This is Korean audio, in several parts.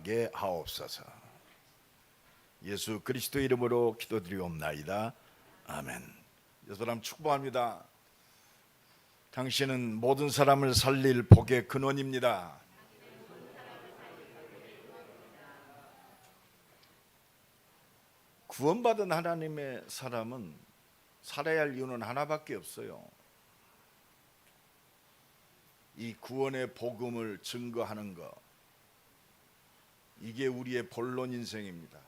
살아나게 하옵소서. 예수 그리스도 이름으로 기도드리옵나이다. 아멘. 예수님 축복합니다. 당신은 모든 사람을 살릴 복의 근원입니다. 구원받은 하나님의 사람은 살아야 할 이유는 하나밖에 없어요. 이 구원의 복음을 증거하는 것, 이게 우리의 본론 인생입니다.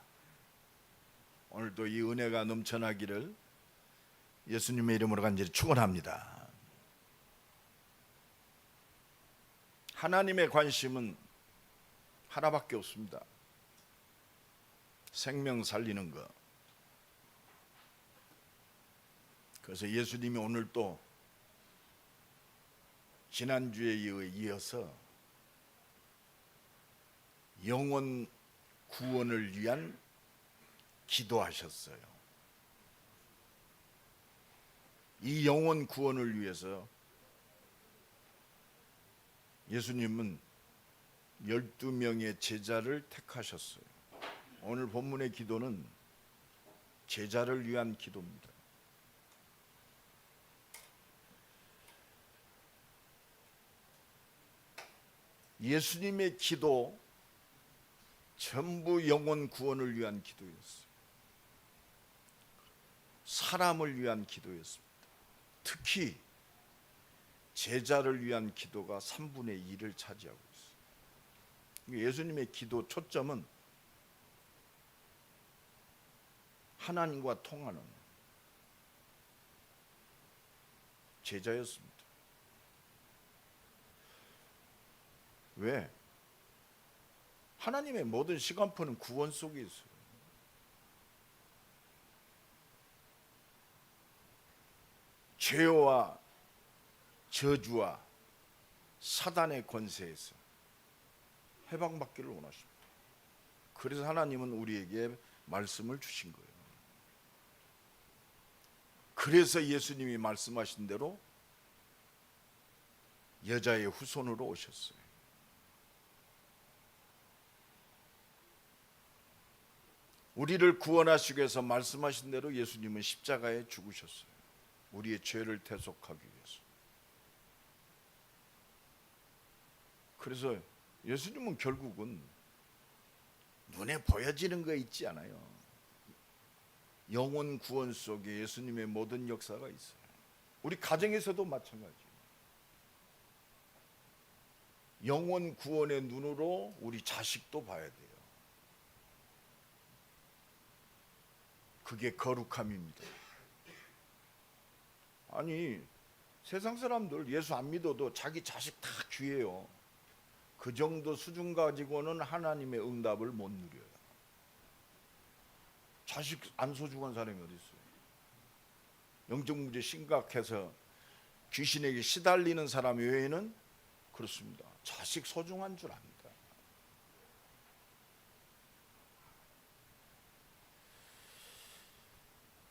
오늘도 이 은혜가 넘쳐나기를 예수님의 이름으로 간절히 축원합니다. 하나님의 관심은 하나밖에 없습니다. 생명 살리는 것. 그래서 예수님이 오늘 또 지난주에 이어서 영혼 구원을 위한 기도하셨어요. 이 영혼 구원을 위해서 예수님은 12명의 제자를 택하셨어요. 오늘 본문의 기도는 제자를 위한 기도입니다. 예수님의 기도 전부 영혼 구원을 위한 기도였어요. 사람을 위한 기도였습니다. 특히 제자를 위한 기도가 3분의 2를 차지하고 있어요. 예수님의 기도 초점은 하나님과 통하는 제자였습니다. 왜? 하나님의 모든 시간표는 구원 속에 있어요. 죄와 저주와 사단의 권세에서 해방받기를 원하십니다. 그래서 하나님은 우리에게 말씀을 주신 거예요. 그래서 예수님이 말씀하신 대로 여자의 후손으로 오셨어요. 우리를 구원하시기 위해서 말씀하신 대로 예수님은 십자가에 죽으셨어요. 우리의 죄를 대속하기 위해서. 그래서 예수님은 결국은 눈에 보여지는 거 있지 않아요. 영혼 구원 속에 예수님의 모든 역사가 있어요. 우리 가정에서도 마찬가지예요. 영혼 구원의 눈으로 우리 자식도 봐야 돼요. 그게 거룩함입니다. 아니, 세상 사람들 예수 안 믿어도 자기 자식 다 귀해요. 그 정도 수준 가지고는 하나님의 응답을 못 누려요. 자식 안 소중한 사람이 어디 있어요? 영적 문제 심각해서 귀신에게 시달리는 사람 외에는 그렇습니다. 자식 소중한 줄 압니다.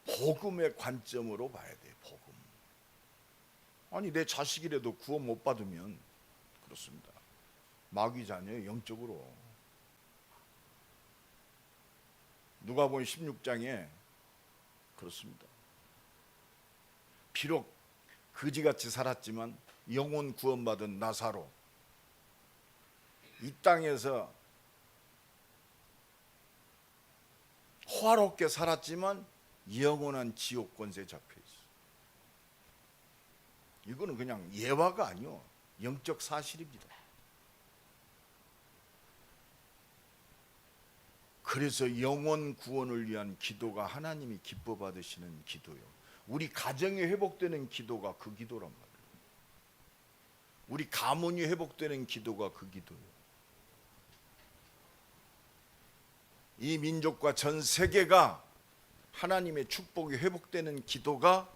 복음의 관점으로 봐야 돼요. 복음. 아니, 내 자식이라도 구원 못 받으면 그렇습니다. 마귀 자녀예요. 영적으로. 누가복음 16장에 그렇습니다. 비록 거지같이 살았지만 영혼 구원받은 나사로, 이 땅에서 호화롭게 살았지만 영원한 지옥 권세에 잡혀 있어. 이거는 그냥 예화가 아니요, 영적 사실입니다. 그래서 영혼 구원을 위한 기도가 하나님이 기뻐 받으시는 기도요. 우리 가정이 회복되는 기도가 그 기도란 말이에요. 우리 가문이 회복되는 기도가 그 기도예요. 이 민족과 전 세계가 하나님의 축복이 회복되는 기도가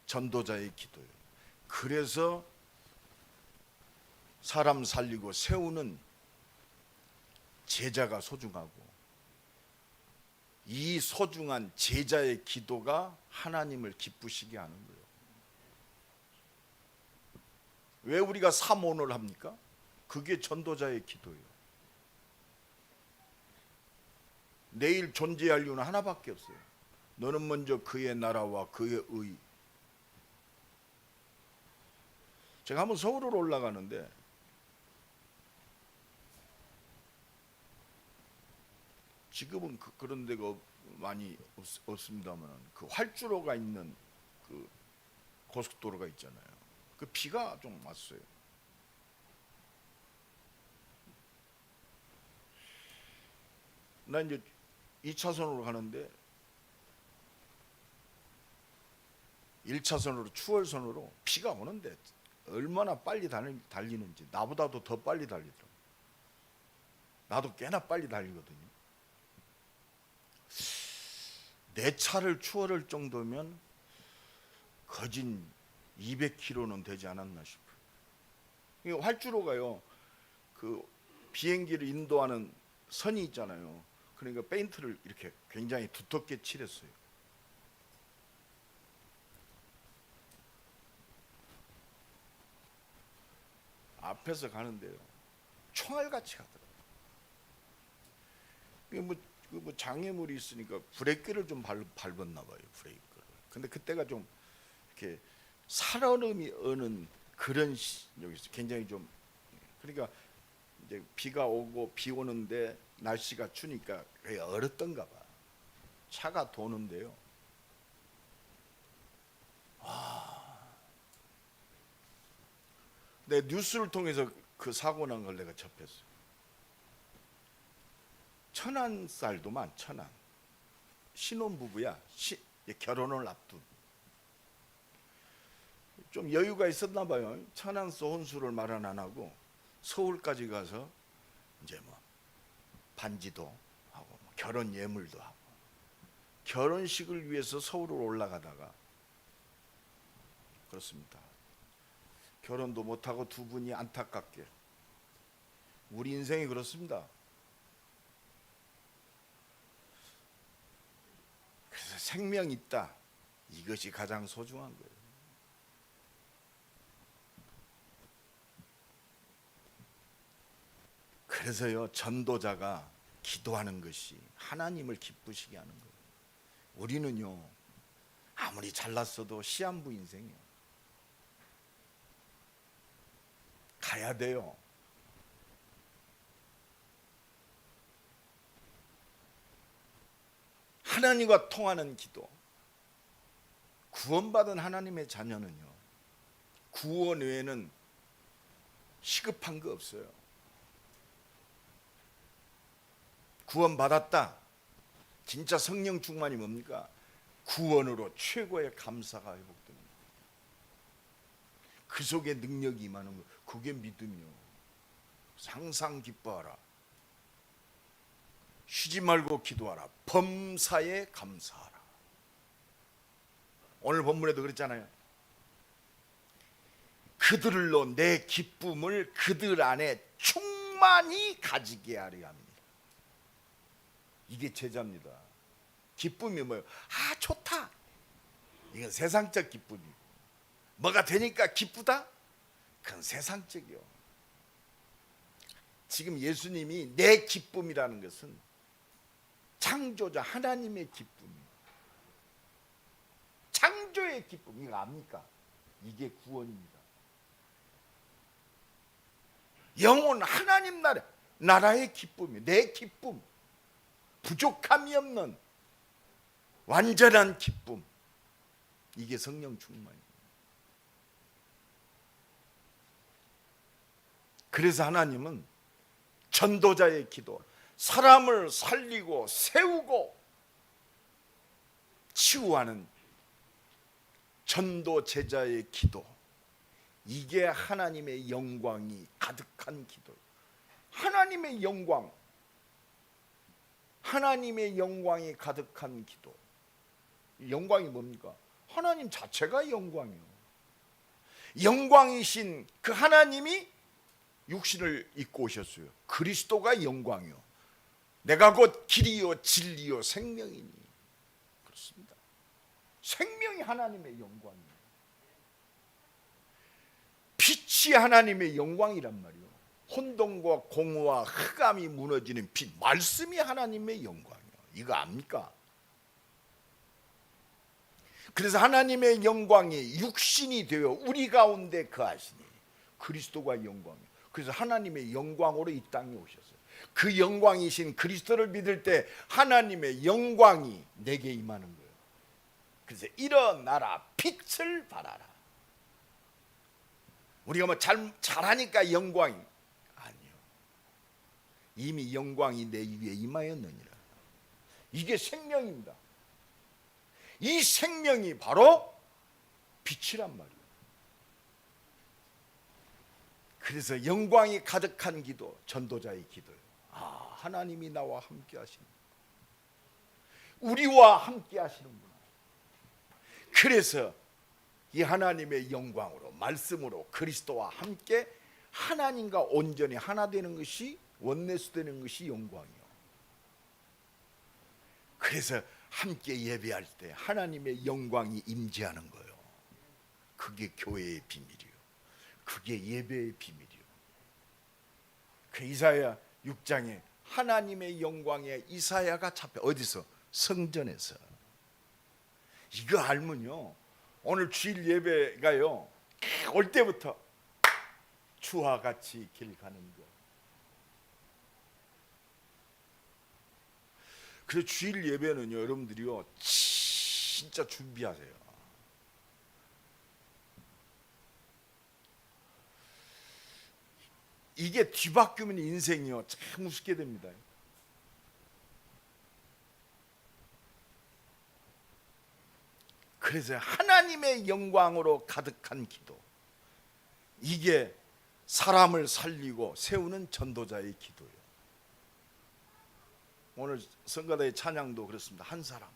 전도자의 기도예요. 그래서 사람 살리고 세우는 제자가 소중하고, 이 소중한 제자의 기도가 하나님을 기쁘시게 하는 거예요. 왜 우리가 사모를 합니까? 그게 전도자의 기도예요. 내일 존재할 이유는 하나밖에 없어요. 너는 먼저 그의 나라와 그의 의. 제가 한번 서울으로 올라가는데 지금은 그런 데가 많이 없습니다만 그 활주로가 있는 그 고속도로가 있잖아요. 그 비가 좀 왔어요. 나 이제 2차선으로 가는데 1차선으로 추월선으로 비가 오는데 얼마나 빨리 달리는지 나보다도 더 빨리 달리더라고요. 나도 꽤나 빨리 달리거든요. 내 차를 추월할 정도면 거진 200km는 되지 않았나 싶어요. 활주로가요, 그 비행기를 인도하는 선이 있잖아요. 그러니까 페인트를 이렇게 굉장히 두텁게 칠했어요. 앞에서 가는데요, 총알같이 가더라고요. 뭐 장애물이 있으니까 브레이크를 좀 밟았나 봐요. 브레이크를. 근데 그때가 좀 이렇게 살얼음이 어는 그런 여기서 굉장히 좀, 그러니까 이제 비가 오고 비 오는데 날씨가 추니까 얼었던가 봐. 차가 도는데요. 내 뉴스를 통해서 그 사고 난 걸 내가 접했어요. 천안살도만, 천안 신혼부부야. 결혼을 앞둔. 좀 여유가 있었나 봐요. 천안서 혼수를 말은 안 하고 서울까지 가서 이제 뭐 반지도 하고 뭐 결혼 예물도 하고 결혼식을 위해서 서울로 올라가다가 그렇습니다. 결혼도 못하고 두 분이 안타깝게. 우리 인생이 그렇습니다. 그래서 생명 있다, 이것이 가장 소중한 거예요. 그래서요, 전도자가 기도하는 것이 하나님을 기쁘시게 하는 거예요. 우리는요, 아무리 잘났어도 시한부 인생이에요. 가야 돼요. 하나님과 통하는 기도. 구원받은 하나님의 자녀는요, 구원 외에는 시급한 거 없어요. 구원받았다. 진짜 성령 충만이 뭡니까? 구원으로 최고의 감사가 회복됩니다. 그 속에 능력이 임하는 거, 그게 믿음이요. 항상 기뻐하라. 쉬지 말고 기도하라. 범사에 감사하라. 오늘 본문에도 그랬잖아요. 그들로 내 기쁨을 그들 안에 충만히 가지게 하려 합니다. 이게 제자입니다. 기쁨이 뭐예요? 아, 좋다. 이건 세상적 기쁨이고, 뭐가 되니까 기쁘다? 그건 세상적이요. 지금 예수님이 내 기쁨이라는 것은 창조자 하나님의 기쁨이에요. 창조의 기쁨, 이거 압니까? 이게 구원입니다. 영혼 하나님 나라의 기쁨이에요. 내 기쁨, 부족함이 없는 완전한 기쁨, 이게 성령 충만이에요. 그래서 하나님은 전도자의 기도, 사람을 살리고 세우고 치유하는 전도 제자의 기도, 이게 하나님의 영광이 가득한 기도예요. 하나님의 영광, 하나님의 영광이 가득한 기도. 영광이 뭡니까? 하나님 자체가 영광이요. 영광이신 그 하나님이 육신을 입고 오셨어요. 그리스도가 영광이요. 내가 곧 길이요 진리요 생명이니. 그렇습니다. 생명이 하나님의 영광이에요. 빛이 하나님의 영광이란 말이에요. 혼돈과 공허와 흑암이 무너지는 빛, 말씀이 하나님의 영광이에요. 이거 압니까? 그래서 하나님의 영광이 육신이 되어 우리 가운데 거하시니 그리스도가 영광이에요. 그래서 하나님의 영광으로 이 땅에 오셨어요. 그 영광이신 그리스도를 믿을 때 하나님의 영광이 내게 임하는 거예요. 그래서 일어나라, 빛을 발하라. 우리가 뭐 잘하니까 영광이 아니요. 이미 영광이 내 위에 임하였느니라. 이게 생명입니다. 이 생명이 바로 빛이란 말이에요. 그래서 영광이 가득한 기도, 전도자의 기도예요. 아, 하나님이 나와 함께 하시는, 우리와 함께 하시는구나. 그래서 이 하나님의 영광으로, 말씀으로 그리스도와 함께 하나님과 온전히 하나 되는 것이, 원내수 되는 것이 영광이요. 그래서 함께 예배할 때 하나님의 영광이 임재하는 거예요. 그게 교회의 비밀이요. 그게 예배의 비밀이요. 그 이사야 6장에 하나님의 영광에 이사야가 잡혀, 어디서? 성전에서. 이거 알면요, 오늘 주일 예배가요, 올 때부터 주와 같이 길 가는 거. 그래서 주일 예배는요, 여러분들이요, 진짜 준비하세요. 이게 뒤바뀌면 인생이요, 참 우습게 됩니다. 그래서 하나님의 영광으로 가득한 기도, 이게 사람을 살리고 세우는 전도자의 기도예요. 오늘 성가대의 찬양도 그렇습니다. 한 사람,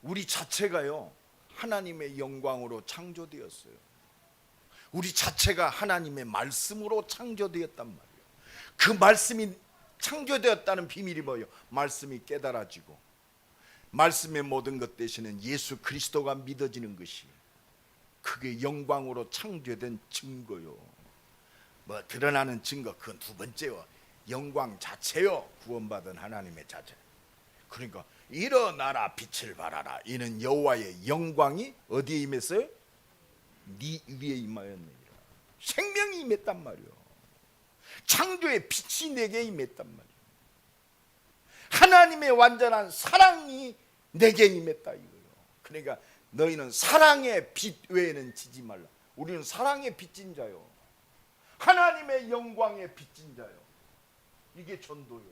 우리 자체가요 하나님의 영광으로 창조되었어요. 우리 자체가 하나님의 말씀으로 창조되었단 말이에요. 그 말씀이 창조되었다는 비밀이 뭐예요? 말씀이 깨달아지고 말씀의 모든 것 대신은 예수 그리스도가 믿어지는 것이, 그게 영광으로 창조된 증거요. 뭐 드러나는 증거, 그건 두 번째요. 영광 자체요, 구원받은 하나님의 자체. 그러니까 일어나라, 빛을 발하라. 이는 여호와의 영광이 어디에 임했어요? 네 위에 임하였느니라. 생명이 임했단 말이요. 창조의 빛이 내게 임했단 말이요. 하나님의 완전한 사랑이 내게 임했다 이거요. 그러니까 너희는 사랑의 빛 외에는 지지 말라. 우리는 사랑의 빚진 자요, 하나님의 영광의 빚진 자요. 이게 전도요.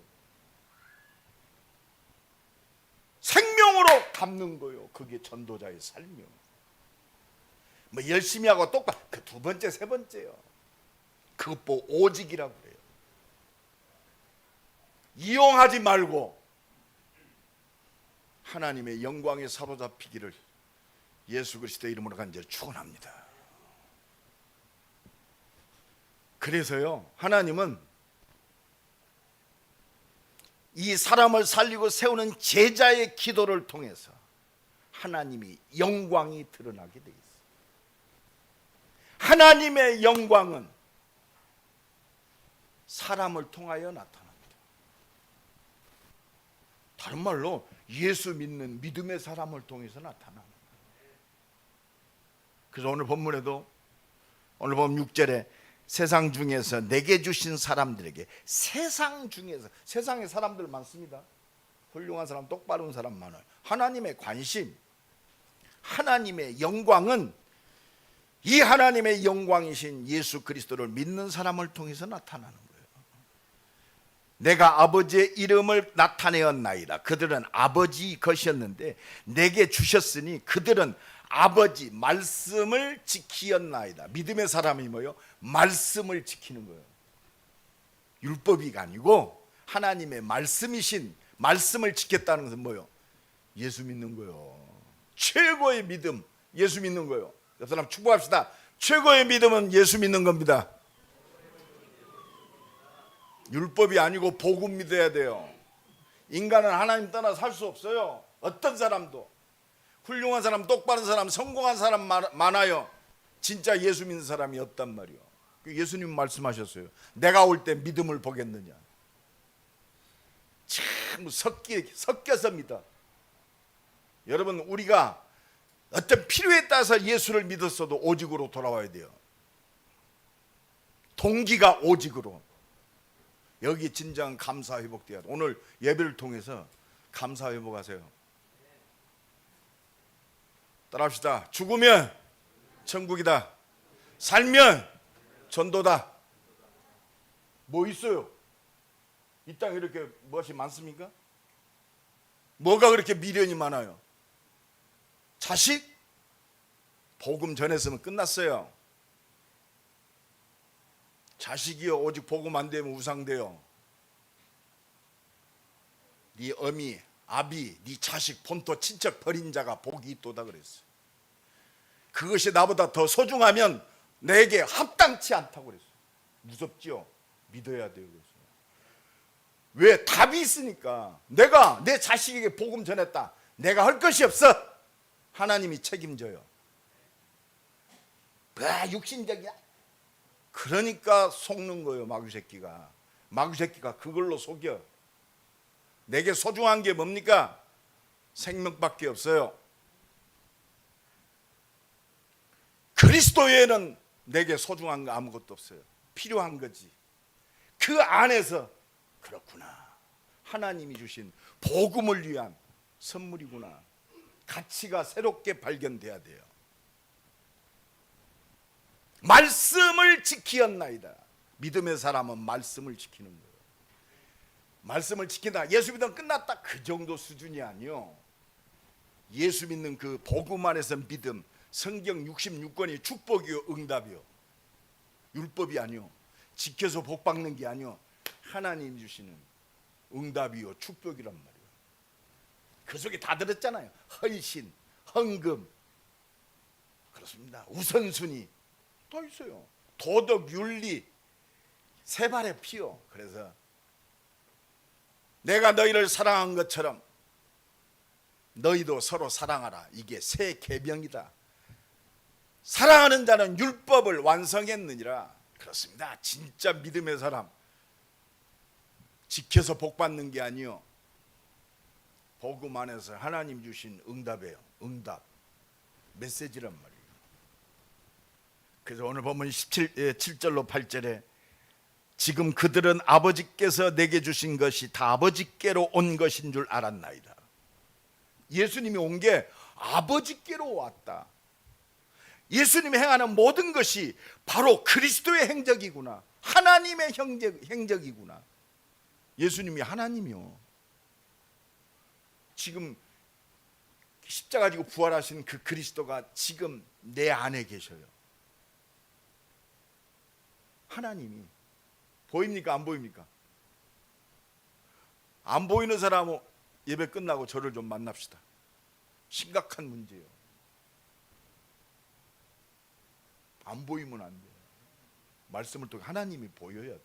생명으로 갚는 거요. 그게 전도자의 삶이요. 뭐 열심히 하고 똑바로, 그 두 번째, 세 번째요. 그것 보고 오직이라고 그래요. 이용하지 말고 하나님의 영광에 사로잡히기를 예수 그리스도의 이름으로 간절히 축원합니다. 그래서요, 하나님은 이 사람을 살리고 세우는 제자의 기도를 통해서 하나님이 영광이 드러나게 돼 있어요. 하나님의 영광은 사람을 통하여 나타납니다. 다른 말로 예수 믿는 믿음의 사람을 통해서 나타나는 거예요. 그래서 오늘 본문에도, 오늘 보면 6절에 세상 중에서 내게 주신 사람들에게, 세상 중에서, 세상에 사람들 많습니다. 훌륭한 사람, 똑바른 사람 많아요. 하나님의 관심, 하나님의 영광은 이 하나님의 영광이신 예수 그리스도를 믿는 사람을 통해서 나타나는 거예요. 내가 아버지의 이름을 나타내었나이다. 그들은 아버지 것이었는데 내게 주셨으니 그들은 아버지 말씀을 지키었나이다. 믿음의 사람이 뭐요? 말씀을 지키는 거예요. 율법이 아니고 하나님의 말씀이신, 말씀을 지켰다는 것은 뭐요? 예수 믿는 거예요. 최고의 믿음, 예수 믿는 거예요. 옆 사람 축복합시다. 최고의 믿음은 예수 믿는 겁니다. 율법이 아니고 복음 믿어야 돼요. 인간은 하나님 떠나 살 수 없어요. 어떤 사람도. 훌륭한 사람, 똑바른 사람, 성공한 사람 많아요. 진짜 예수 믿는 사람이 없단 말이에요. 예수님 말씀하셨어요. 내가 올 때 믿음을 보겠느냐. 전부 섞여서 믿어. 여러분, 우리가 어떤 필요에 따라서 예수를 믿었어도 오직으로 돌아와야 돼요. 동기가 오직으로. 여기 진정 감사 회복돼야 돼. 오늘 예배를 통해서 감사 회복하세요. 따라합시다. 죽으면 천국이다. 살면 전도다. 뭐 있어요? 이 땅에 이렇게 무엇이 많습니까? 뭐가 그렇게 미련이 많아요? 자식? 복음 전했으면 끝났어요. 자식이요, 오직 복음 안 되면 우상돼요. 네 어미, 아비, 네 자식, 본토, 친척 버린 자가 복이 있도다 그랬어요. 그것이 나보다 더 소중하면 내게 합당치 않다고 그랬어요. 무섭지요? 믿어야 돼요. 그래서. 왜? 답이 있으니까. 내가 내 자식에게 복음 전했다. 내가 할 것이 없어. 하나님이 책임져요. 왜 육신적이야? 그러니까 속는 거예요. 마귀새끼가 그걸로 속여. 내게 소중한 게 뭡니까? 생명밖에 없어요. 그리스도 외에는 내게 소중한 거 아무것도 없어요. 필요한 거지. 그 안에서 그렇구나. 하나님이 주신 복음을 위한 선물이구나. 가치가 새롭게 발견돼야 돼요. 말씀을 지키었나이다. 믿음의 사람은 말씀을 지키는 거예요. 말씀을 지킨다. 예수 믿으면 끝났다. 그 정도 수준이 아니요. 예수 믿는 그 복음 안에서 믿음. 성경 66권이 축복이요, 응답이요. 율법이 아니요. 지켜서 복 받는 게 아니요. 하나님 주시는 응답이요, 축복이란 말이에요. 그 속에 다 들었잖아요. 헌신, 헌금. 그렇습니다. 우선순위 더 있어요. 도덕, 윤리, 세 발의 피요. 그래서 내가 너희를 사랑한 것처럼 너희도 서로 사랑하라. 이게 새 계명이다. 사랑하는 자는 율법을 완성했느니라. 그렇습니다. 진짜 믿음의 사람 지켜서 복 받는 게 아니요. 복음 안에서 하나님 주신 응답이에요. 응답. 메시지란 말이에요. 그래서 오늘 보면 7절로 8절에 지금 그들은 아버지께서 내게 주신 것이 다 아버지께로 온 것인 줄 알았나이다. 예수님이 온 게 아버지께로 왔다. 예수님이 행하는 모든 것이 바로 그리스도의 행적이구나. 하나님의 행적이구나. 예수님이 하나님이요. 지금 십자가 지고 부활하신 그 그리스도가 지금 내 안에 계셔요. 하나님이 보입니까? 안 보입니까? 안 보이는 사람은 예배 끝나고 저를 좀 만납시다. 심각한 문제예요. 안 보이면 안 돼요. 말씀을 통해 하나님이 보여야 돼요.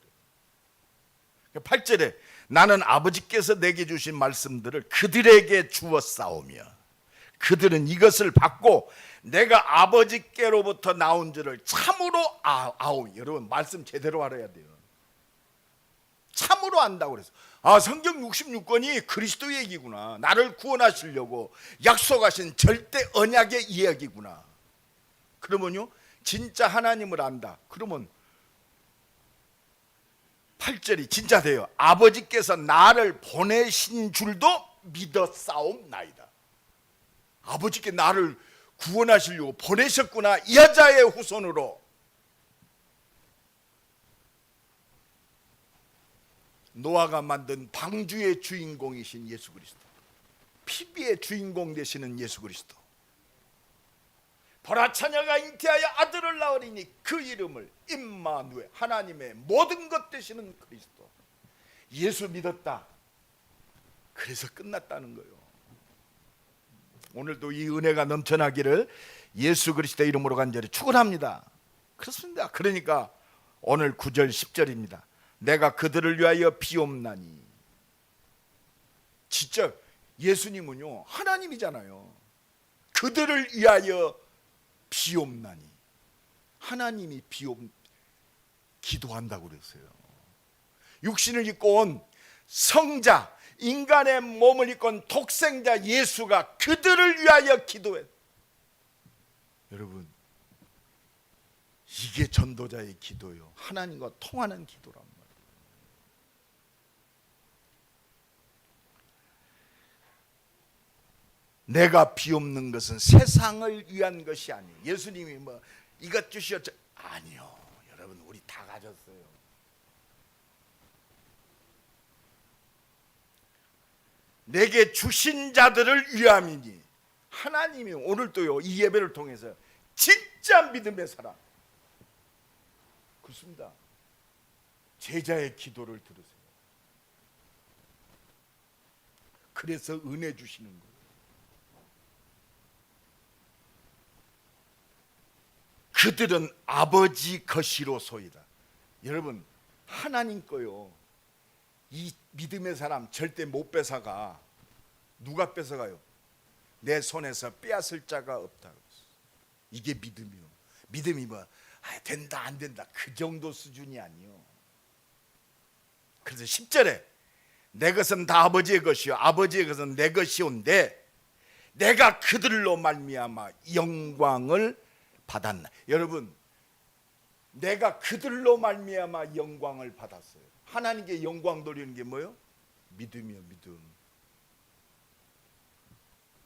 8절에 나는 아버지께서 내게 주신 말씀들을 그들에게 주었사오며 그들은 이것을 받고 내가 아버지께로부터 나온 줄을 참으로 아오니. 여러분 말씀 제대로 알아야 돼요. 참으로 안다고 그래서 성경 66권이 그리스도 얘기구나. 나를 구원하시려고 약속하신 절대 언약의 이야기구나. 그러면요 진짜 하나님을 안다. 그러면 8절이 진짜 돼요. 아버지께서 나를 보내신 줄도 믿었사옵나이다. 아버지께 나를 구원하시려고 보내셨구나. 이 여자의 후손으로. 노아가 만든 방주의 주인공이신 예수 그리스도, 피비의 주인공 되시는 예수 그리스도. 보라 처녀가 잉태하여 아들을 낳으리니 그 이름을 임마누엘, 하나님의 모든 것 되시는 그리스도. 예수 믿었다. 그래서 끝났다는 거예요. 오늘도 이 은혜가 넘쳐나기를 예수 그리스도의 이름으로 간절히 축원합니다. 그렇습니다. 그러니까 오늘 9절 10절입니다. 내가 그들을 위하여 비옵나니. 진짜 예수님은요 하나님이잖아요. 그들을 위하여 비옵나니. 하나님이 기도한다고 그랬어요. 육신을 입고 온 성자 인간의 몸을 입고 온 독생자 예수가 그들을 위하여 기도했다. 여러분, 이게 전도자의 기도요. 하나님과 통하는 기도란 말이에요. 내가 비옵는 것은 세상을 위한 것이 아니에요. 예수님이 뭐 이것 주시오, 아니요. 여러분, 우리 다 가졌어요. 내게 주신 자들을 위함이니. 하나님이 오늘도요, 이 예배를 통해서 진짜 믿음의 사람, 그렇습니다. 제자의 기도를 들으세요. 그래서 은혜 주시는 거예요. 그들은 아버지 것이로소이다. 여러분, 하나님 거요. 이 믿음의 사람 절대 못 뺏어가. 누가 뺏어가요? 내 손에서 빼앗을 자가 없다. 이게 믿음이요. 믿음이 뭐 된다 안 된다 그 정도 수준이 아니요. 그래서 10절에 내 것은 다 아버지의 것이요 아버지의 것은 내 것이온데 내가 그들로 말미암아 영광을 받았나. 여러분, 내가 그들로 말미암아 영광을 받았어요. 하나님께 영광 돌리는 게 뭐예요? 믿음이요. 믿음.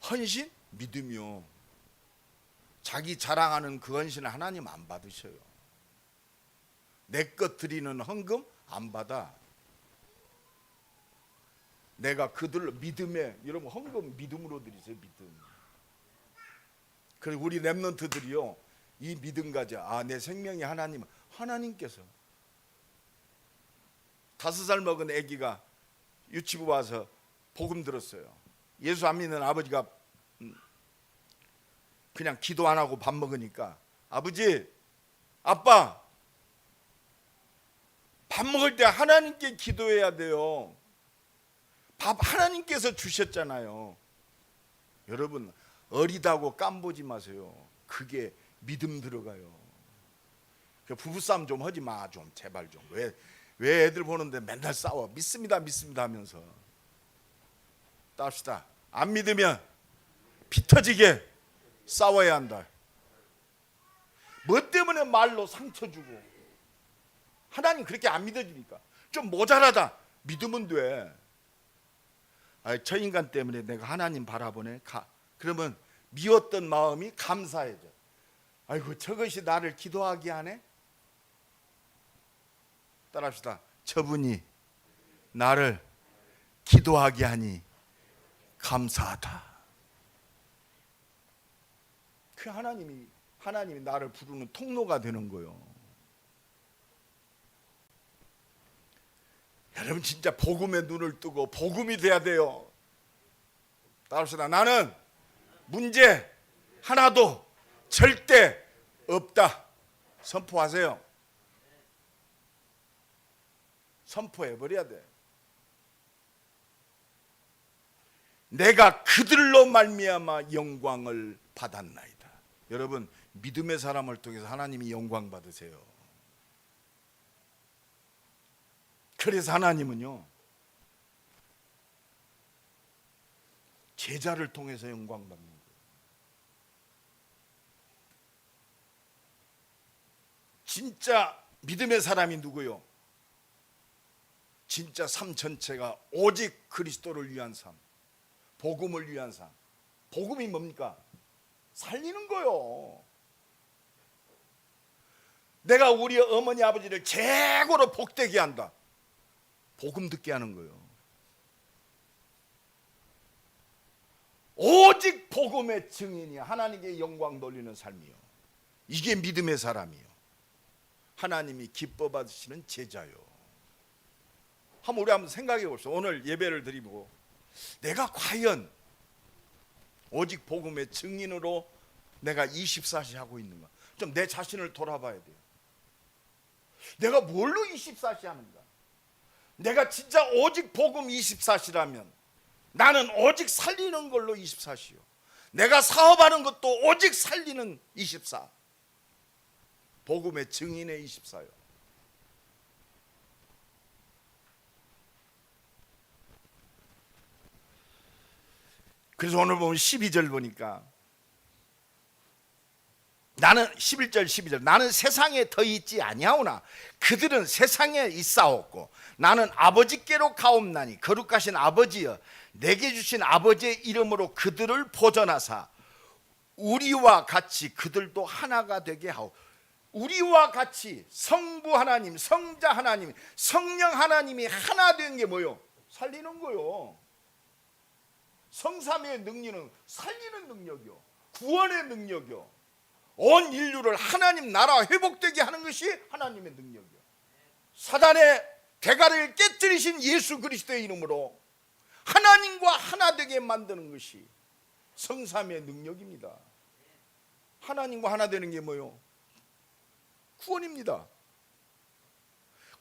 헌신? 믿음이요. 자기 자랑하는 그 헌신을 하나님 안 받으셔요. 내 것 드리는 헌금 안 받아. 내가 그들로 믿음에, 여러분 헌금 믿음으로 드리세요. 믿음. 그리고 우리 렘넌트들이요, 이 믿음 가져. 내 생명이 하나님께서. 5살 먹은 아기가 유치부 와서 복음 들었어요. 예수 안 믿는 아버지가 그냥 기도 안 하고 밥 먹으니까, 아버지, 아빠, 밥 먹을 때 하나님께 기도해야 돼요. 밥 하나님께서 주셨잖아요. 여러분, 어리다고 깜보지 마세요. 그게 믿음 들어가요. 부부싸움 좀 하지 마. 좀 제발 좀. 왜 애들 보는데 맨날 싸워. 믿습니다 하면서. 따릅시다. 안 믿으면 피 터지게 싸워야 한다. 뭐 때문에 말로 상처 주고. 하나님 그렇게 안 믿어지니까. 좀 모자라다. 믿으면 돼. 저 인간 때문에 내가 하나님 바라보네. 그러면 미웠던 마음이 감사해져. 아이고, 저것이 나를 기도하게 하네. 따라합시다. 저분이 나를 기도하게 하니 감사하다. 그 하나님이 나를 부르는 통로가 되는 거예요. 여러분, 진짜 복음에 눈을 뜨고 복음이 돼야 돼요. 따라합시다. 나는 문제 하나도 절대 없다. 선포하세요. 선포해버려야 돼. 내가 그들로 말미암아 영광을 받았나이다. 여러분, 믿음의 사람을 통해서 하나님이 영광 받으세요. 그래서 하나님은요, 제자를 통해서 영광 받는 거예요. 진짜 믿음의 사람이 누구요? 진짜 삶 전체가 오직 그리스도를 위한 삶, 복음을 위한 삶. 복음이 뭡니까? 살리는 거요. 내가 우리 어머니 아버지를 최고로 복되게 한다. 복음 듣게 하는 거예요. 오직 복음의 증인이 하나님께 영광 돌리는 삶이요. 이게 믿음의 사람이요. 하나님이 기뻐 받으시는 제자요. 우리 한번 생각해 봅시다. 오늘 예배를 드리고 내가 과연 오직 복음의 증인으로 내가 24시 하고 있는가? 좀 내 자신을 돌아봐야 돼요. 내가 뭘로 24시 하는가? 내가 진짜 오직 복음 24시라면 나는 오직 살리는 걸로 24시요. 내가 사업하는 것도 오직 살리는 24. 복음의 증인의 24요. 그래서 오늘 보면 12절 보니까 나는 11절 12절 나는 세상에 더 있지 아니하오나 그들은 세상에 있사옵고 나는 아버지께로 가옵나니 거룩하신 아버지여 내게 주신 아버지의 이름으로 그들을 보전하사 우리와 같이 그들도 하나가 되게 하오. 우리와 같이 성부 하나님, 성자 하나님, 성령 하나님이 하나 된 게 뭐요? 살리는 거요. 성삼위의 능력은 살리는 능력이요, 구원의 능력이요, 온 인류를 하나님 나라 회복되게 하는 것이 하나님의 능력이요. 사단의 대가를 깨뜨리신 예수 그리스도의 이름으로 하나님과 하나 되게 만드는 것이 성삼위의 능력입니다. 하나님과 하나 되는 게 뭐요? 구원입니다.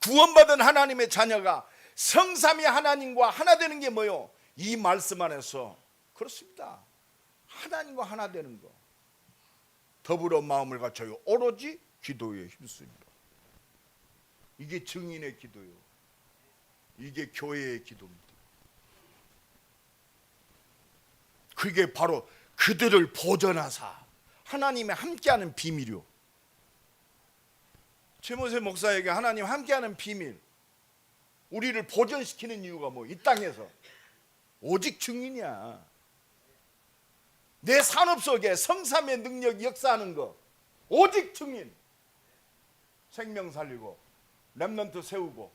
구원받은 하나님의 자녀가 성삼위 하나님과 하나 되는 게 뭐요? 이 말씀 안에서 그렇습니다. 하나님과 하나 되는 거. 더불어 마음을 갖춰요. 오로지 기도에 힘씁니다. 이게 증인의 기도요. 이게 교회의 기도입니다. 그게 바로 그들을 보전하사 하나님의 함께하는 비밀이요. 최모세 목사에게 하나님 함께하는 비밀, 우리를 보전시키는 이유가 뭐? 이 땅에서 오직 증인이야. 내 산업 속에 성삼의 능력이 역사하는 거 오직 증인. 생명 살리고 렘넌트 세우고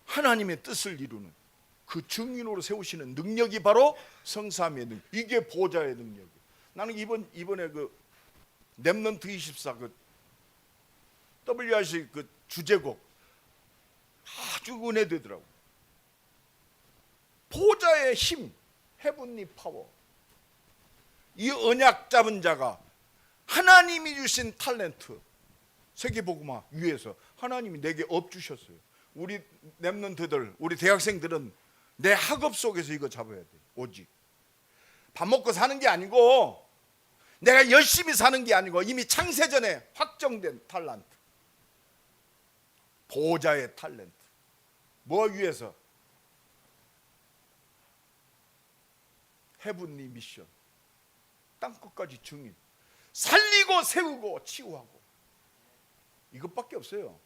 하나님의 뜻을 이루는 그 증인으로 세우시는 능력이 바로 성삼의 능력. 이게 보좌의 능력이에요. 나는 이번에 그 렘넌트 24 그 WRC 그 주제곡 아주 은혜되더라고. 보좌의 힘, 헤븐리 파워. 이 언약 잡은 자가 하나님이 주신 탤런트, 세계복음화 위해서 하나님이 내게 업 주셨어요. 우리 렘넌트들, 우리 대학생들은 내 학업 속에서 이거 잡아야 돼. 오직 밥 먹고 사는 게 아니고, 내가 열심히 사는 게 아니고 이미 창세전에 확정된 탤런트, 보좌의 탤런트. 뭐 위해서? 헤븐리 미션. 땅끝까지 증인. 살리고 세우고 치유하고. 이것밖에 없어요.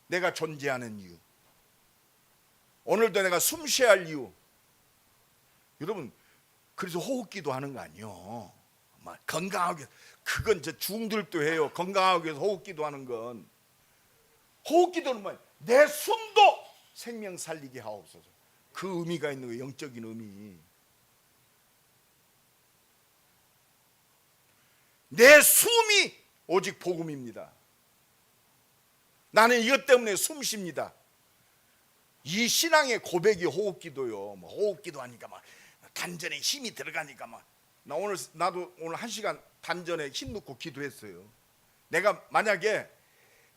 내가 존재하는 이유, 오늘도 내가 숨 쉬어야 할 이유. 여러분, 그래서 호흡기도 하는 거 아니에요. 건강하게, 그건 저 중들도 해요. 건강하기 위해서 호흡기도 하는 건. 호흡기도는 뭐예요? 내 숨도 생명 살리게 하옵소서. 그 의미가 있는 거예요. 영적인 의미. 내 숨이 오직 복음입니다. 나는 이것 때문에 숨 쉽니다. 이 신앙의 고백이 호흡기도요. 뭐 호흡기도 하니까 막 단전에 힘이 들어가니까 나도 오늘 1시간 단전에 힘 넣고 기도했어요. 내가 만약에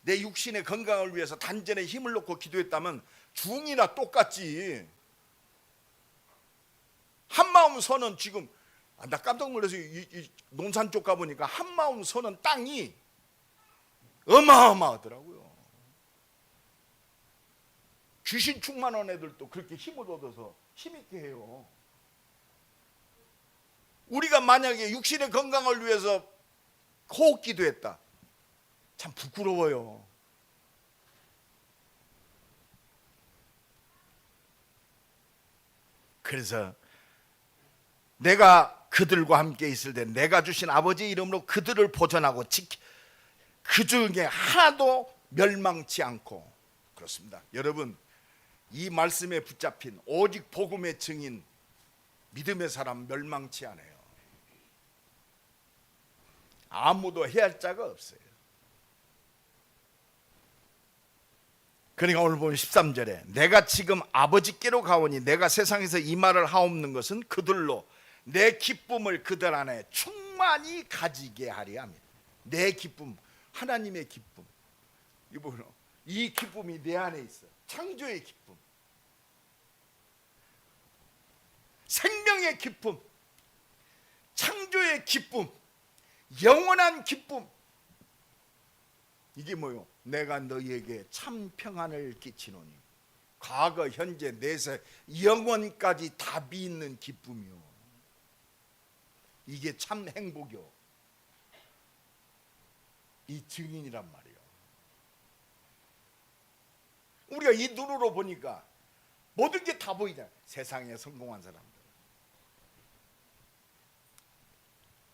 내 육신의 건강을 위해서 단전에 힘을 넣고 기도했다면 중이나 똑같지. 한마음 서는 지금 나 깜짝 놀라서 이 논산 쪽 가보니까 한마음 서는 땅이 어마어마하더라고요. 귀신 충만한 애들도 그렇게 힘을 얻어서 힘있게 해요. 우리가 만약에 육신의 건강을 위해서 호흡기도 했다, 참 부끄러워요. 그래서 내가 그들과 함께 있을 때 내가 주신 아버지 이름으로 그들을 보전하고 그 중에 하나도 멸망치 않고. 그렇습니다. 여러분, 이 말씀에 붙잡힌 오직 복음의 증인, 믿음의 사람 멸망치 않아요. 아무도 해할 자가 없어요. 그러니까 오늘 보면 13절에 내가 지금 아버지께로 가오니 내가 세상에서 이 말을 하옵는 것은 그들로 내 기쁨을 그들 안에 충만히 가지게 하리 합니다. 내 기쁨, 하나님의 기쁨. 이 기쁨이 내 안에 있어. 창조의 기쁨, 생명의 기쁨, 창조의 기쁨, 영원한 기쁨. 이게 뭐요? 내가 너희에게 참 평안을 끼치노니 과거, 현재, 내세, 영원까지 답이 있는 기쁨이요. 이게 참 행복이요. 이 증인이란 말이에요. 우리가 이 눈으로 보니까 모든 게 다 보이잖아요. 세상에 성공한 사람들.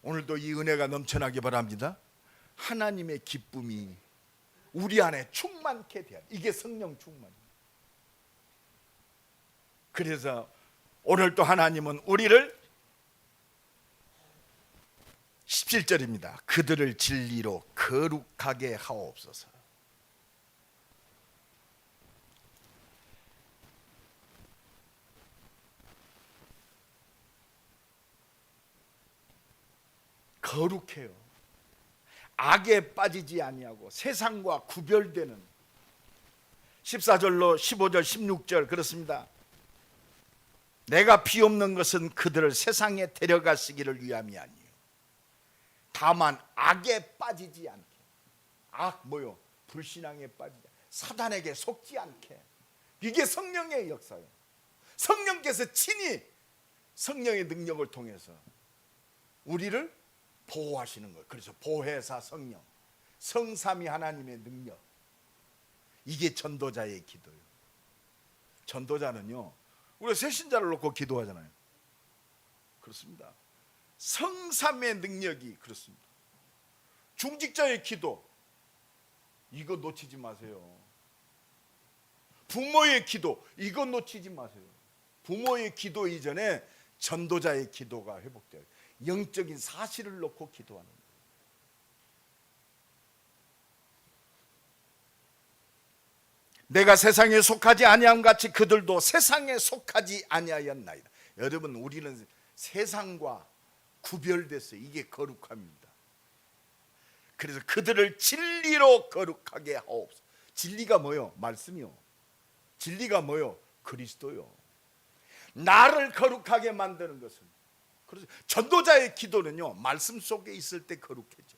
오늘도 이 은혜가 넘쳐나기 바랍니다. 하나님의 기쁨이 우리 안에 충만케 돼야 돼. 이게 성령 충만이에요. 그래서 오늘도 하나님은 우리를 17절입니다. 그들을 진리로 거룩하게 하옵소서. 거룩해요. 악에 빠지지 아니하고 세상과 구별되는 14절로 15절 16절 그렇습니다. 내가 비옵는 것은 그들을 세상에 데려가시기를 위함이 아니요 다만 악에 빠지지 않게. 악 뭐요? 불신앙에 빠지지, 사단에게 속지 않게. 이게 성령의 역사예요. 성령께서 친히 성령의 능력을 통해서 우리를 보호하시는 거예요. 그래서 보혜사 성령, 성삼위 하나님의 능력. 이게 전도자의 기도예요. 전도자는요, 우리가 새신자를 놓고 기도하잖아요. 그렇습니다. 성삼의 능력이 그렇습니다. 중직자의 기도, 이거 놓치지 마세요. 부모의 기도, 이거 놓치지 마세요. 부모의 기도 이전에 전도자의 기도가 회복돼요. 영적인 사실을 놓고 기도하는 거예요. 내가 세상에 속하지 아니함 같이 그들도 세상에 속하지 아니하였나이다. 여러분, 우리는 세상과 구별됐어요. 이게 거룩함입니다. 그래서 그들을 진리로 거룩하게 하옵소서. 진리가 뭐요? 말씀이요. 진리가 뭐요? 그리스도요. 나를 거룩하게 만드는 것은, 그래서 전도자의 기도는요, 말씀 속에 있을 때 거룩해져.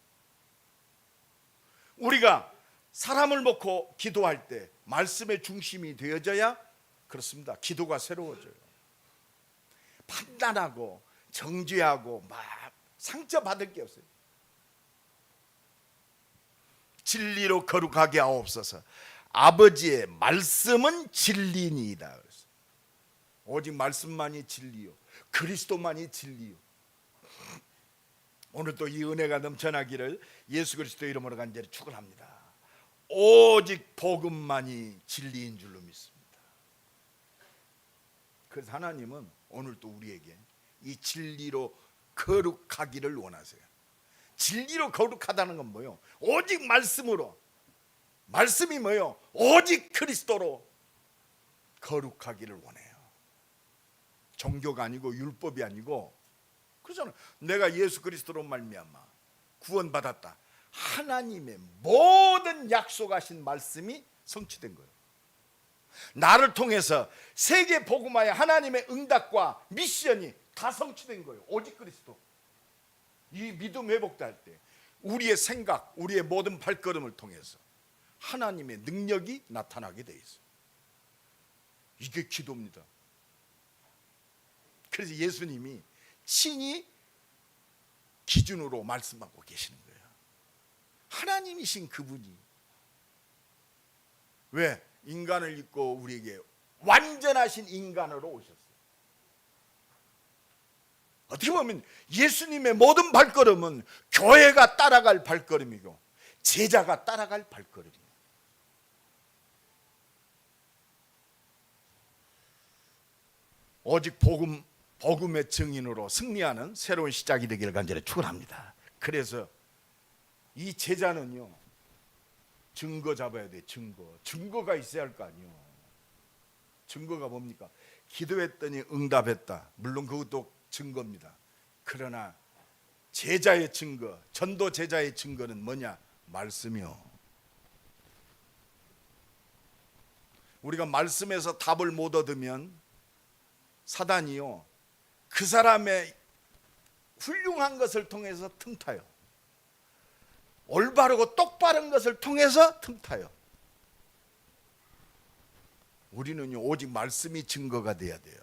우리가 사람을 놓고 기도할 때 말씀의 중심이 되어져야 그렇습니다. 기도가 새로워져요. 판단하고 정죄하고 막 상처받을 게 없어요. 진리로 거룩하게 하옵소서. 아버지의 말씀은 진리니이다. 오직 말씀만이 진리요, 그리스도만이 진리요. 오늘도 이 은혜가 넘쳐나기를 예수 그리스도 이름으로 간절히 축원합니다. 오직 복음만이 진리인 줄로 믿습니다. 그래서 하나님은 오늘도 우리에게 이 진리로 거룩하기를 원하세요. 진리로 거룩하다는 건 뭐예요? 오직 말씀으로, 말씀이 뭐예요? 오직 그리스도로 거룩하기를 원해요. 종교가 아니고 율법이 아니고, 그렇잖아요. 내가 예수 그리스도로 말미암아 구원받았다. 하나님의 모든 약속하신 말씀이 성취된 거예요. 나를 통해서 세계 복음화의 하나님의 응답과 미션이 다 성취된 거예요. 오직 그리스도. 이 믿음 회복될 때 우리의 생각, 우리의 모든 발걸음을 통해서 하나님의 능력이 나타나게 돼 있어요. 이게 기도입니다. 그래서 예수님이 친히 기준으로 말씀하고 계시는 거예요. 하나님이신 그분이 왜 인간을 입고 우리에게 완전하신 인간으로 오셨어요. 어떻게 보면 예수님의 모든 발걸음은 교회가 따라갈 발걸음이고 제자가 따라갈 발걸음이에요. 오직 복음의 증인으로 승리하는 새로운 시작이 되기를 간절히 축원합니다. 그래서 이 제자는요, 증거 잡아야 돼. 증거가 있어야 할 거 아니에요. 증거가 뭡니까? 기도했더니 응답했다. 물론 그것도 증거입니다. 그러나 제자의 증거, 전도 제자의 증거는 뭐냐? 말씀이요. 우리가 말씀에서 답을 못 얻으면 사단이요, 그 사람의 훌륭한 것을 통해서 틈타요. 올바르고 똑바른 것을 통해서 틈타요. 우리는요 오직 말씀이 증거가 돼야 돼요.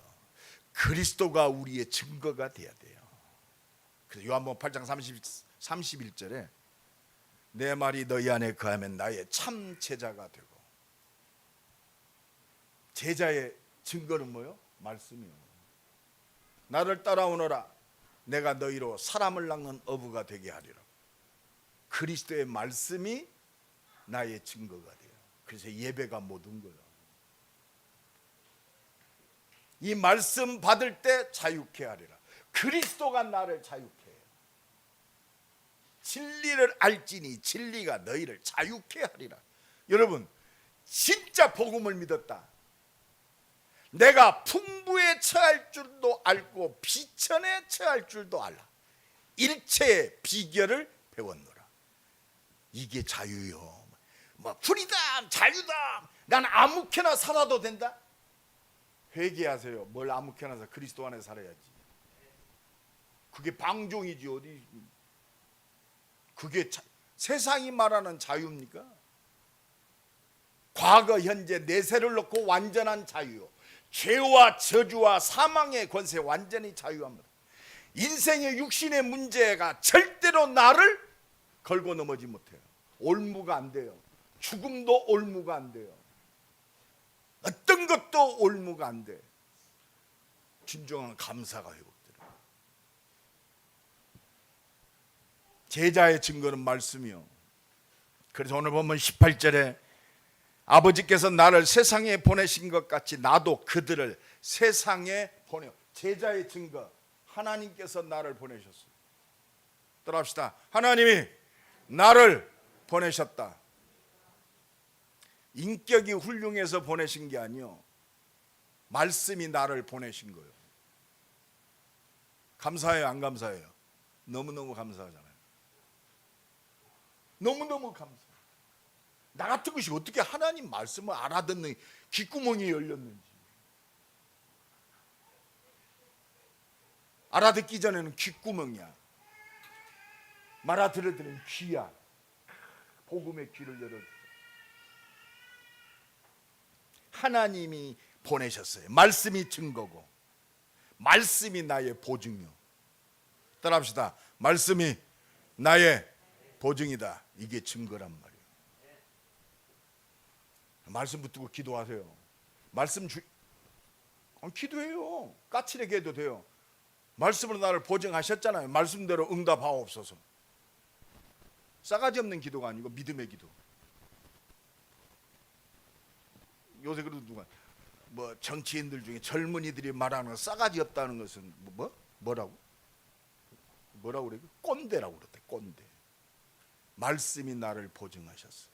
그리스도가 우리의 증거가 돼야 돼요. 그래서 요한복음 8장 31절에 내 말이 너희 안에 거하면 나의 참 제자가 되고, 제자의 증거는 뭐요? 말씀이요. 나를 따라오너라 내가 너희로 사람을 낚는 어부가 되게 하리라. 그리스도의 말씀이 나의 증거가 돼요. 그래서 예배가 모든 거예요. 이 말씀 받을 때 자유케 하리라. 그리스도가 나를 자유케 해요. 진리를 알지니 진리가 너희를 자유케 하리라. 여러분 진짜 복음을 믿었다. 내가 풍부에 처할 줄도 알고 비천에 처할 줄도 알라. 일체의 비결을 배웠노라. 이게 자유요. 뭐 프리덤 자유다. 난 아무렇게나 살아도 된다. 회개하세요. 뭘 아무렇게나 살아. 그리스도 안에 살아야지. 그게 방종이지 어디. 그게 세상이 말하는 자유입니까? 과거 현재 내세를 놓고 완전한 자유요. 죄와 저주와 사망의 권세 완전히 자유합니다. 인생의 육신의 문제가 절대로 나를 걸고 넘어지 못해요. 올무가 안 돼요. 죽음도 올무가 안 돼요. 어떤 것도 올무가 안 돼. 진정한 감사가 회복돼요. 제자의 증거는 말씀이요. 그래서 오늘 보면 18절에 아버지께서 나를 세상에 보내신 것 같이 나도 그들을 세상에 보내요. 제자의 증거, 하나님께서 나를 보내셨어요. 따라합시다. 하나님이 나를 보내셨다. 인격이 훌륭해서 보내신 게 아니요, 말씀이 나를 보내신 거예요. 감사해요, 안 감사해요? 너무너무 감사하잖아요. 너무너무 감사해요. 나 같은 것이 어떻게 하나님 말씀을 알아듣는 귓구멍이 열렸는지. 알아듣기 전에는 귓구멍이야. 말아들을 때는 귀야. 복음의 귀를 열어주세요. 하나님이 보내셨어요. 말씀이 증거고 말씀이 나의 보증이요. 따라합시다. 말씀이 나의 보증이다. 이게 증거란 말이에요. 말씀 붙들고 기도하세요. 말씀 기도해요. 까칠하게 해도 돼요. 말씀으로 나를 보증하셨잖아요. 말씀대로 응답하옵소서. 싸가지 없는 기도가 아니고 믿음의 기도. 요새 그래도 누가 뭐 정치인들 중에 젊은이들이 말하는 거 싸가지 없다는 것은 뭐라고 그래? 꼰대라고 그러대. 꼰대. 말씀이 나를 보증하셨어요.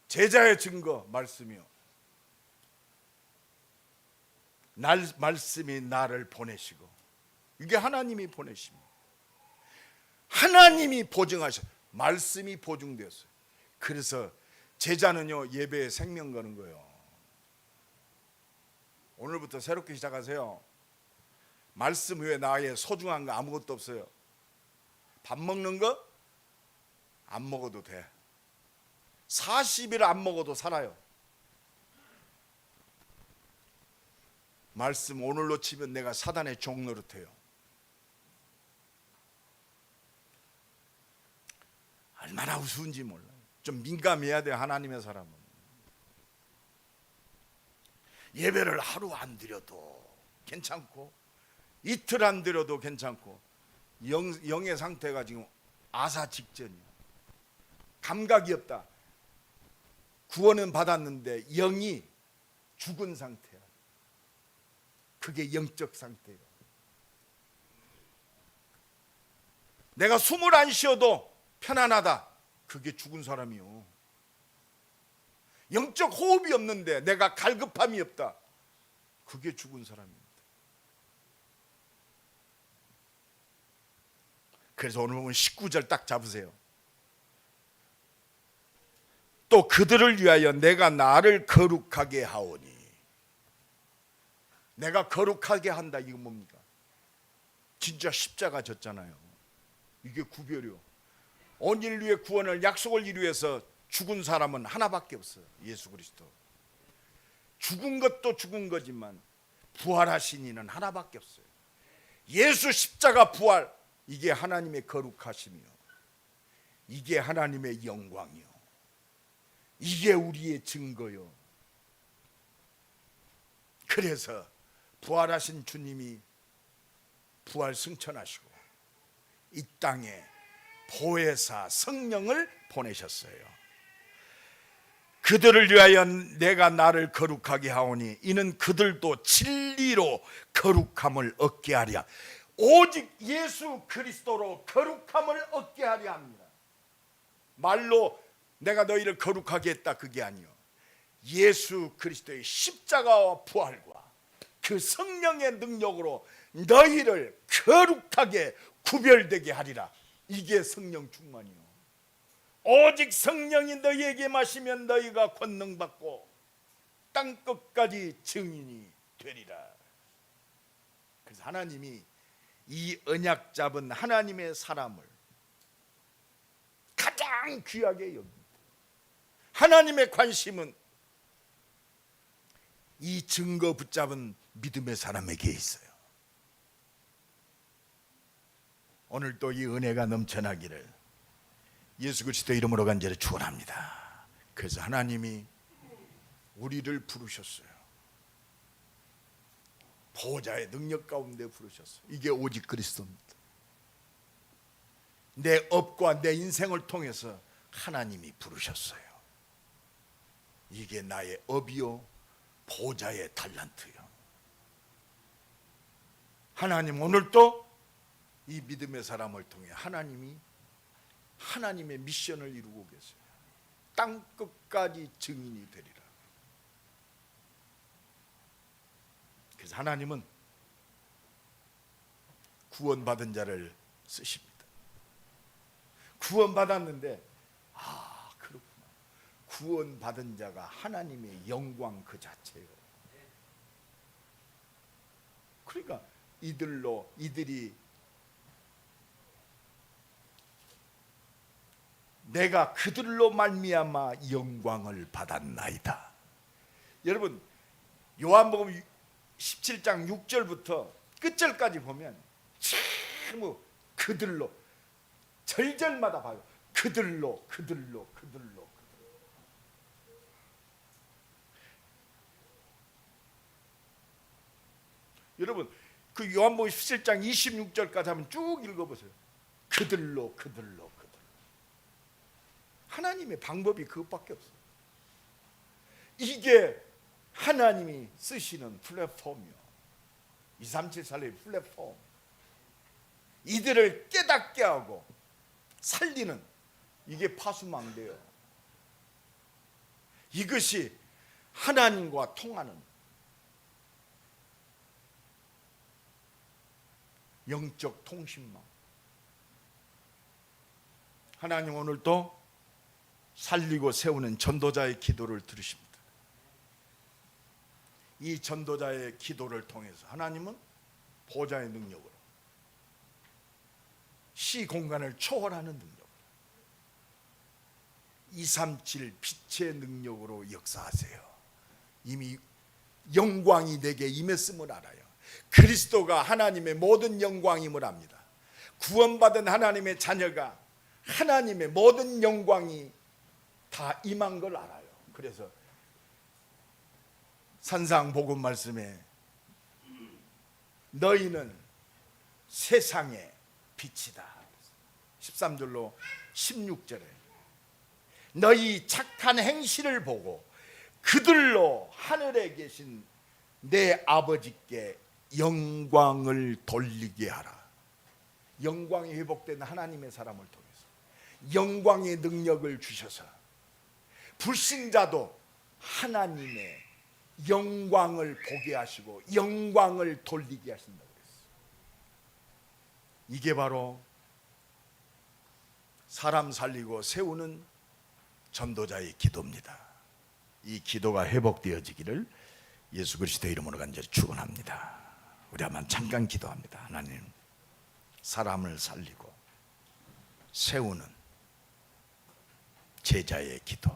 제자의 증거 말씀이요. 말씀이 나를 보내시고, 이게 하나님이 보내십니다. 하나님이 보증하셔. 말씀이 보증되었어요. 그래서 제자는요 예배에 생명 거는 거예요. 오늘부터 새롭게 시작하세요. 말씀 외에 나의 소중한 거 아무것도 없어요. 밥 먹는 거 안 먹어도 돼. 40일 안 먹어도 살아요. 말씀 오늘로 치면 내가 사단의 종 노릇해요. 얼마나 우스운지 몰라요. 좀 민감해야 돼요. 하나님의 사람은. 예배를 하루 안 드려도 괜찮고 이틀 안 드려도 괜찮고 영의 상태가 지금 아사 직전이에요. 감각이 없다. 구원은 받았는데 영이 죽은 상태야. 그게 영적 상태예요. 내가 숨을 안 쉬어도 편안하다. 그게 죽은 사람이요. 영적 호흡이 없는데 내가 갈급함이 없다. 그게 죽은 사람입니다. 그래서 오늘 보면 19절 딱 잡으세요. 또 그들을 위하여 내가 나를 거룩하게 하오니. 내가 거룩하게 한다. 이거 뭡니까? 진짜 십자가 졌잖아요. 이게 구별이요. 온 인류의 구원을 약속을 이루어서 죽은 사람은 하나밖에 없어요. 예수 그리스도. 죽은 것도 죽은 거지만 부활하신 이는 하나밖에 없어요. 예수 십자가 부활, 이게 하나님의 거룩하심이요, 이게 하나님의 영광이요, 이게 우리의 증거요. 그래서 부활하신 주님이 부활 승천하시고 이 땅에 보혜사 성령을 보내셨어요. 그들을 위하여 내가 나를 거룩하게 하오니 이는 그들도 진리로 거룩함을 얻게 하랴. 오직 예수 그리스도로 거룩함을 얻게 하려 합니다. 말로 내가 너희를 거룩하게 했다, 그게 아니요, 예수 그리스도의 십자가와 부활과 그 성령의 능력으로 너희를 거룩하게 구별되게 하리라. 이게 성령 충만이요. 오직 성령이 너희에게 마시면 너희가 권능받고 땅끝까지 증인이 되리라. 그래서 하나님이 이 언약 잡은 하나님의 사람을 가장 귀하게 여깁니다. 하나님의 관심은 이 증거 붙잡은 믿음의 사람에게 있어요. 오늘도 이 은혜가 넘쳐나기를 예수 그리스도 이름으로 간절히 축원합니다. 그래서 하나님이 우리를 부르셨어요. 보호자의 능력 가운데 부르셨어요. 이게 오직 그리스도입니다. 내 업과 내 인생을 통해서 하나님이 부르셨어요. 이게 나의 업이요, 보호자의 달란트요. 하나님 오늘도 이 믿음의 사람을 통해 하나님이 하나님의 미션을 이루고 계세요. 땅끝까지 증인이 되리라. 그래서 하나님은 구원받은 자를 쓰십니다. 구원받았는데 그렇구나, 구원받은 자가 하나님의 영광 그 자체예요. 그러니까 이들이 내가 그들로 말미암아 영광을 받았나이다. 여러분, 요한복음 17장 6절부터 끝절까지 보면 참 그들로, 절절마다 봐요. 그들로. 여러분, 그 요한복음 17장 26절까지 한번 쭉 읽어보세요. 그들로. 하나님의 방법이 그것밖에 없어요. 이게 하나님이 쓰시는 플랫폼이요, 237살의 플랫폼. 이들을 깨닫게 하고 살리는, 이게 파수망대요. 이것이 하나님과 통하는 영적 통신망. 하나님 오늘도 살리고 세우는 전도자의 기도를 들으십니다. 이 전도자의 기도를 통해서 하나님은 보좌의 능력으로, 시 공간을 초월하는 능력으로, 237 빛의 능력으로 역사하세요. 이미 영광이 내게 임했음을 알아요. 그리스도가 하나님의 모든 영광임을 압니다. 구원받은 하나님의 자녀가 하나님의 모든 영광이 다 임한 걸 알아요. 그래서 산상 복음 말씀에 너희는 세상의 빛이다, 13절로 16절에 너희 착한 행실을 보고 그들로 하늘에 계신 내 아버지께 영광을 돌리게 하라. 영광이 회복된 하나님의 사람을 통해서 영광의 능력을 주셔서 불신자도 하나님의 영광을 보게 하시고 영광을 돌리게 하신다고 그랬어요. 이게 바로 사람 살리고 세우는 전도자의 기도입니다. 이 기도가 회복되어지기를 예수 그리스도의 이름으로 간절히 축원합니다. 우리 한번 잠깐 기도합니다. 하나님, 사람을 살리고 세우는 제자의 기도.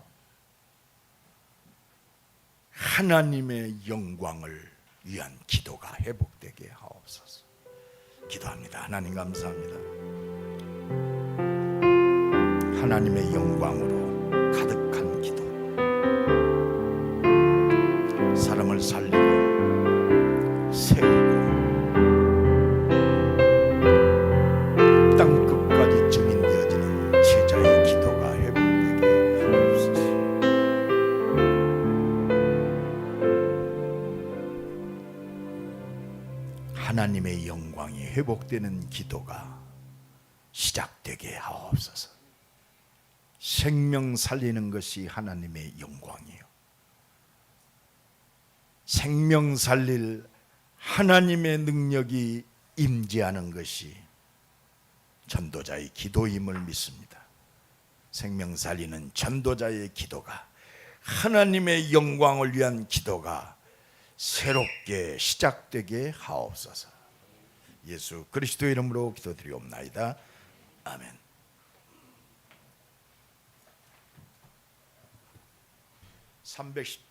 하나님의 영광을 위한 기도가 회복되게 하옵소서. 기도합니다. 하나님 감사합니다. 하나님의 영광으로 가득한 기도, 사람을 살리고 세우고 땅 끝까지 증인되어지는 제자의 기도가 회복되게 하옵소서. 하나님의 영광이 회복되는 기도가 시작되게 하옵소서. 생명 살리는 것이 하나님의 영광이에요. 생명 살릴 하나님의 능력이 임재하는 것이 전도자의 기도임을 믿습니다. 생명 살리는 전도자의 기도가, 하나님의 영광을 위한 기도가 새롭게 시작되게 하옵소서. 예수 그리스도의 이름으로 기도드리옵나이다. 아멘. 310